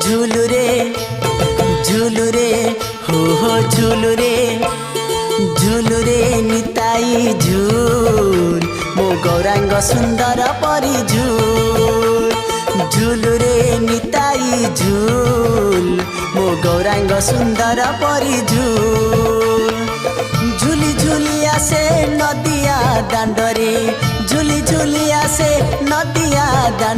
झुलुरे झुलुरे हो झुलुरे झुलुरे निताई झुल मो गौरांग सुंदर परी झुल झुलुरे निताई झुल मो गौरांग सुंदर परी झुल झुली झुली आसे नदिया दांडरे झुली झुली आसे नदिया दांड